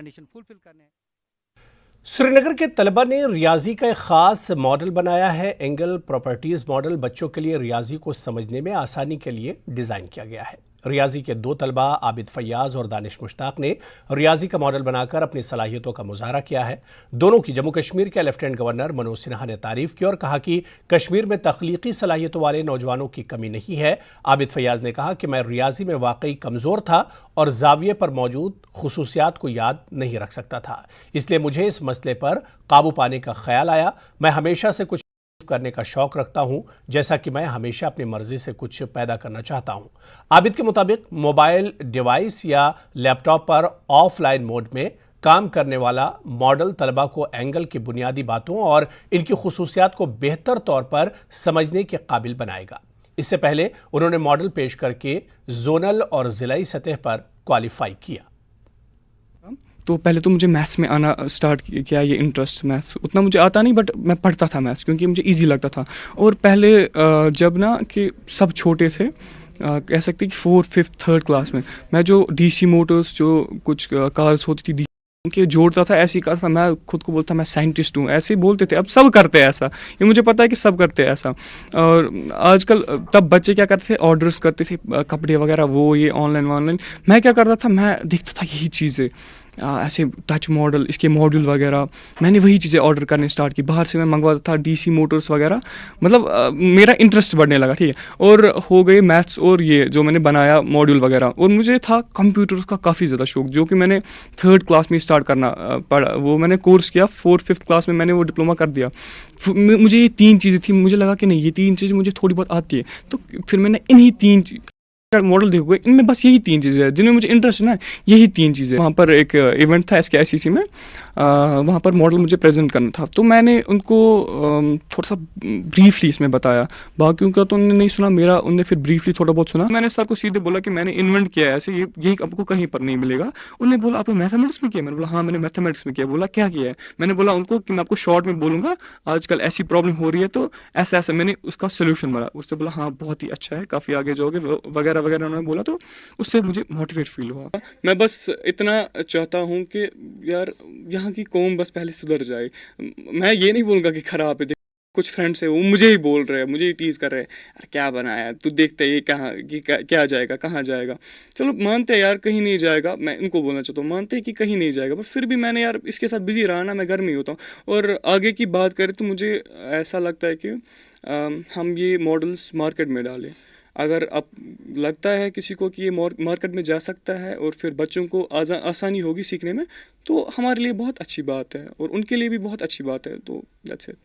Condition fulfil करने हैं। श्रीनगर के तलबा ने रियाजी का एक खास मॉडल बनाया है। एंगल प्रॉपर्टीज मॉडल बच्चों के लिए रियाजी को समझने में आसानी के लिए डिजाइन किया गया है। रियाजी के दो तलबा आबिद फैयाज और दानिश मुश्ताक ने रियाजी का मॉडल बनाकर अपनी सलाहियतों का मुजाहरा किया है। दोनों की जम्मू कश्मीर के लेफ्टिनेंट गवर्नर मनोज सिन्हा ने तारीफ की और कहा कि कश्मीर में तख्लीकी सलाहियतों वाले नौजवानों की कमी नहीं है। आबिद फैयाज ने कहा कि मैं रियाजी में वाकई कमजोर था और जाविये पर मौजूद खुसूसियात को याद नहीं रख सकता था, इसलिए मुझे इस मसले पर काबू पाने का ख्याल आया। मैं हमेशा से कुछ करने का शौक रखता हूं, जैसा कि मैं हमेशा अपनी मर्जी से कुछ पैदा करना चाहता हूं। आबिद के मुताबिक मोबाइल डिवाइस या लैपटॉप पर ऑफलाइन मोड में काम करने वाला मॉडल तलबा को एंगल की बुनियादी बातों और इनकी खुसूसियात को बेहतर तौर पर समझने के काबिल बनाएगा। इससे पहले उन्होंने मॉडल पेश करके जोनल और जिलाई सतह पर क्वालिफाई किया। तो पहले तो मुझे मैथ्स में आना स्टार्ट किया, ये इंटरेस्ट मैथ्स उतना मुझे आता नहीं, बट मैं पढ़ता था मैथ्स क्योंकि मुझे इजी लगता था। और पहले जब ना कि सब छोटे थे, कह सकते कि 4th, 5th, 3rd क्लास में मैं जो डीसी मोटर्स जो कुछ कार्स होती थी उनके जोड़ता था, ऐसे ही करता था। मैं खुद को बोलता मैं साइंटिस्ट हूँ, ऐसे ही बोलते थे। अब सब करते हैं ऐसा, ये मुझे पता है कि सब करते हैं ऐसा। और आजकल तब बच्चे क्या करते थे, ऑर्डर्स करते थे कपड़े वगैरह, वो ये ऑनलाइन। मैं क्या करता था, मैं देखता था यही चीज़ें ऐसे टच मॉडल, इसके मॉड्यूल वगैरह, मैंने वही चीज़ें ऑर्डर करने स्टार्ट की। बाहर से मैं मंगवाता था डीसी मोटर्स वगैरह, मतलब मेरा इंटरेस्ट बढ़ने लगा, ठीक है। और हो गए मैथ्स और ये जो मैंने बनाया मॉड्यूल वगैरह। और मुझे था कंप्यूटर्स का काफ़ी ज़्यादा शौक, जो कि मैंने 3rd क्लास में स्टार्ट करना पड़ा। वो मैंने कोर्स किया, 4th, 5th क्लास में मैंने वो डिप्लोमा कर दिया। मुझे ये 3 चीज़ें थी, मुझे लगा कि नहीं ये 3 चीज़ें मुझे थोड़ी बहुत आती है। तो फिर मैंने इन्हीं 3 मॉडल देखोगे, इनमें बस यही 3 चीज़ें हैं जिनमें मुझे इंटरेस्ट है ना, यही 3 चीज़ें। वहाँ पर एक इवेंट था SKICC में, वहाँ पर मॉडल मुझे प्रेजेंट करना था। तो मैंने उनको थोड़ा सा ब्रीफली इसमें बताया, बाकियों का तो उन्होंने नहीं सुना मेरा, उनने फिर ब्रीफली थोड़ा बहुत सुना। मैंने सर को सीधे बोला कि मैंने इन्वेंट किया है ऐसे, यही आपको कहीं पर नहीं मिलेगा। उन्होंने बोला आपने मैथमेटिक्स में किया? मैंने बोला हाँ मैंने मैथमेटिक्स में किया। बोला क्या किया है? मैंने बोला उनको कि मैं आपको शॉर्ट में बोलूँगा, आजकल ऐसी प्रॉब्लम हो रही है तो ऐसा ऐसा, मैंने उसका सोल्यूशन बोला। उसने बोला हाँ बहुत ही अच्छा है, काफ़ी आगे जाओगे वगैरह वगैरह उन्होंने बोला। तो उससे मुझे मोटिवेट फील हुआ। मैं बस इतना चाहता हूँ कि यार यहाँ की कौम बस पहले सुधर जाए। मैं ये नहीं बोलूँगा कि ख़राब है, कुछ फ्रेंड्स है वो मुझे ही बोल रहे हैं, मुझे ही टीज़ कर रहे हैं, यार क्या बनाया तू, देखते ये कहाँ कि क्या जाएगा, कहाँ जाएगा। चलो मानते हैं यार कहीं नहीं जाएगा, मैं इनको बोलना चाहता हूँ, मानते हैं कि कहीं नहीं जाएगा, पर फिर भी मैंने यार इसके साथ बिजी रहा ना, मैं घर में ही होता हूँ। और आगे की बात करें तो मुझे ऐसा लगता है कि हम ये मॉडल्स मार्केट में डालें। अगर अब लगता है किसी को कि ये मार्केट में जा सकता है और फिर बच्चों को आसानी होगी सीखने में, तो हमारे लिए बहुत अच्छी बात है और उनके लिए भी बहुत अच्छी बात है। तो दैट्स इट।